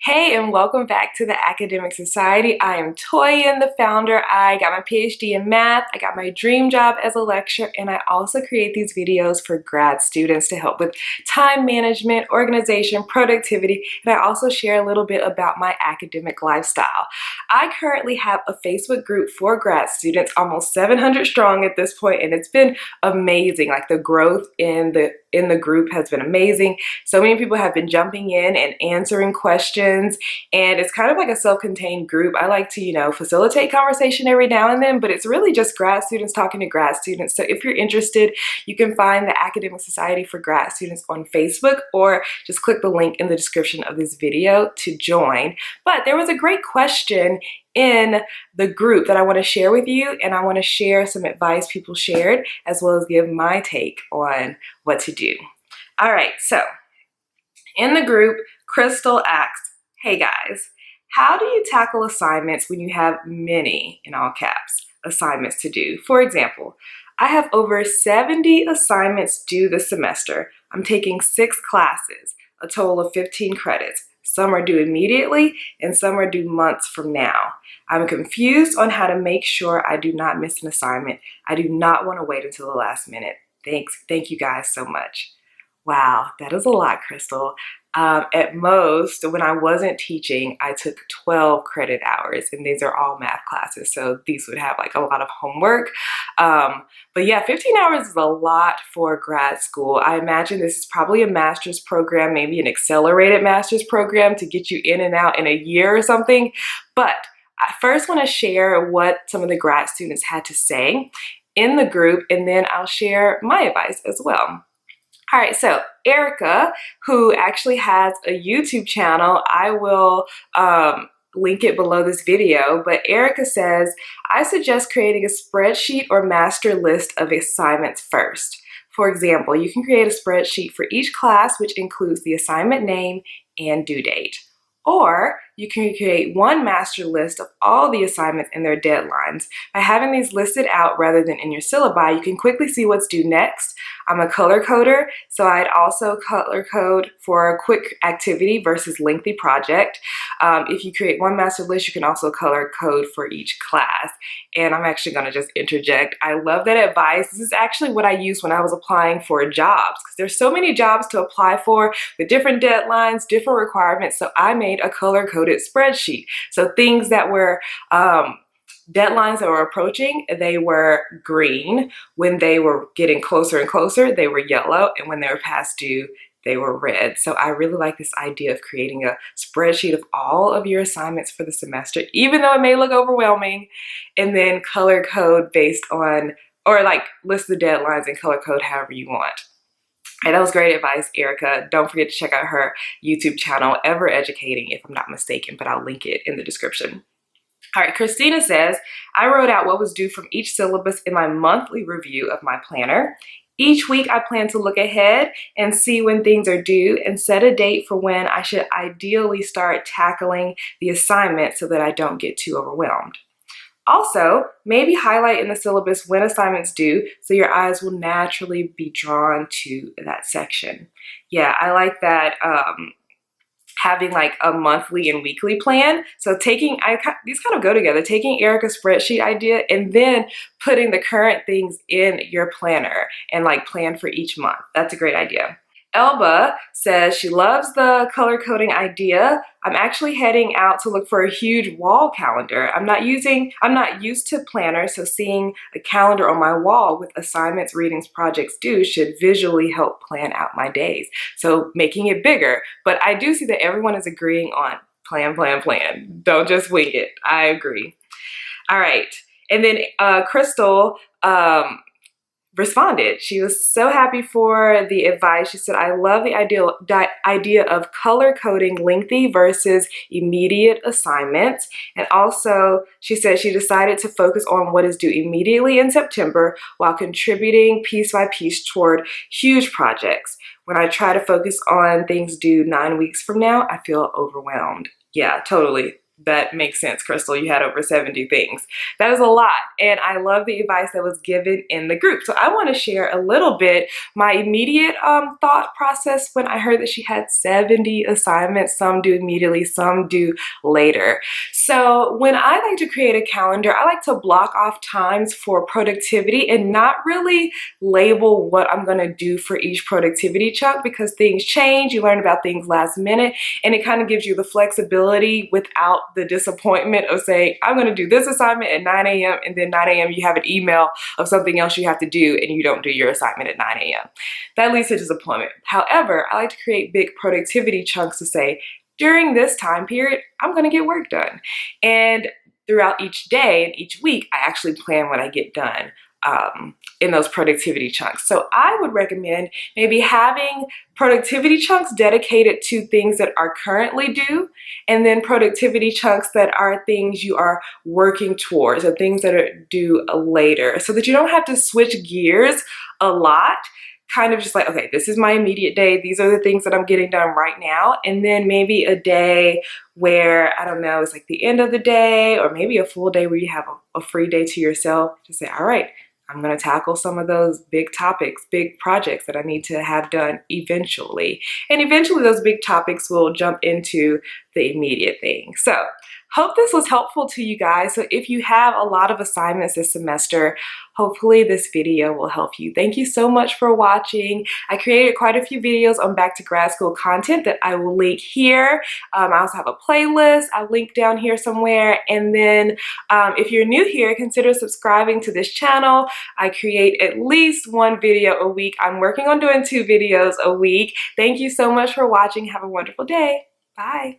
Hey, and welcome back to the Academic Society. I am Toyin, the founder. I got my PhD in math, I got my dream job as a lecturer, and I also create these videos for grad students to help with time management, organization, productivity, and I also share a little bit about my academic lifestyle. I currently have a Facebook group for grad students, almost 700 strong at this point, and it's been amazing. Like the growth in the group has been amazing. So many people have been jumping in and answering questions, and it's kind of like a self-contained group. I like to, facilitate conversation every now and then, but it's really just grad students talking to grad students. So if you're interested, you can find the Academic Society for Grad Students on Facebook, or just click the link in the description of this video to join. But there was a great question in the group that I want to share with you, and I want to share some advice people shared, as well as give my take on what to do. All right, so in the group, Crystal asked, hey guys, how do you tackle assignments when you have many, in all caps, assignments to do? For example, I have over 70 assignments due this semester. I'm taking 6 classes, a total of 15 credits. Some are due immediately and some are due months from now. I'm confused on how to make sure I do not miss an assignment. I do not want to wait until the last minute. Thank you guys so much. Wow, that is a lot, Crystal. At most, when I wasn't teaching, I took 12 credit hours, and these are all math classes, so these would have like a lot of homework. But yeah, 15 hours is a lot for grad school. I imagine this is probably a master's program, maybe an accelerated master's program to get you in and out in a year or something. But I first want to share what some of the grad students had to say in the group, and then I'll share my advice as well. All right, so Erica, who actually has a YouTube channel, I will link it below this video, but Erica says, I suggest creating a spreadsheet or master list of assignments first. For example, you can create a spreadsheet for each class, which includes the assignment name and due date. Or you can create one master list of all the assignments and their deadlines. By having these listed out rather than in your syllabi, you can quickly see what's due next. I'm a color coder, so I'd also color code for a quick activity versus lengthy project. If you create one master list, you can also color code for each class. And I'm actually going to just interject. I love that advice. This is actually what I used when I was applying for jobs, because there's so many jobs to apply for with different deadlines, different requirements. So I made a color coded spreadsheet. So things that were deadlines that were approaching, they were green. When they were getting closer and closer, they were yellow. And when they were past due, they were red. So I really like this idea of creating a spreadsheet of all of your assignments for the semester, even though it may look overwhelming, and then color code based on, or like list the deadlines and color code however you want. And that was great advice, Erica. Don't forget to check out her YouTube channel, Ever Educating, if I'm not mistaken, but I'll link it in the description. All right, Christina says, I wrote out what was due from each syllabus in my monthly review of my planner. Each week I plan to look ahead and see when things are due and set a date for when I should ideally start tackling the assignment so that I don't get too overwhelmed. Also, maybe highlight in the syllabus when assignments due so your eyes will naturally be drawn to that section. Yeah, I like that. Having like a monthly and weekly plan. So these kind of go together, taking Erica's spreadsheet idea and then putting the current things in your planner and like plan for each month. That's a great idea. Elba says she loves the color coding idea. I'm actually heading out to look for a huge wall calendar. I'm not used to planners, so seeing a calendar on my wall with assignments, readings, projects due should visually help plan out my days. So making it bigger. But I do see that everyone is agreeing on plan, plan, plan. Don't just wing it. I agree. All right. And then Crystal responded. She was so happy for the advice. She said, I love the idea of color coding lengthy versus immediate assignments. And also, she said she decided to focus on what is due immediately in September while contributing piece by piece toward huge projects. When I try to focus on things due 9 weeks from now, I feel overwhelmed. Yeah, totally. That makes sense, Crystal. You had over 70 things. That is a lot. And I love the advice that was given in the group. So I want to share a little bit my immediate thought process when I heard that she had 70 assignments. Some due immediately, some due later. So when I like to create a calendar, I like to block off times for productivity and not really label what I'm going to do for each productivity chunk, because things change. You learn about things last minute, and it kind of gives you the flexibility without the disappointment of saying, I'm going to do this assignment at 9 a.m. and then 9 a.m. you have an email of something else you have to do and you don't do your assignment at 9 a.m. That leads to disappointment. However, I like to create big productivity chunks to say, during this time period, I'm going to get work done. And throughout each day and each week, I actually plan what I get done in those productivity chunks. So I would recommend maybe having productivity chunks dedicated to things that are currently due, and then productivity chunks that are things you are working towards, or things that are due later, so that you don't have to switch gears a lot. Kind of just like, okay, this is my immediate day. These are the things that I'm getting done right now. And then maybe a day where, I don't know, it's like the end of the day, or maybe a full day where you have a free day to yourself to say, all right, I'm going to tackle some of those big topics, big projects that I need to have done eventually. And eventually those big topics will jump into the immediate thing. So hope this was helpful to you guys. So if you have a lot of assignments this semester, hopefully this video will help you. Thank you so much for watching. I created quite a few videos on back to grad school content that I will link here. I also have a playlist I'll link down here somewhere. And then if you're new here, consider subscribing to this channel. I create at least one video a week. I'm working on doing 2 videos a week. Thank you so much for watching. Have a wonderful day. Bye.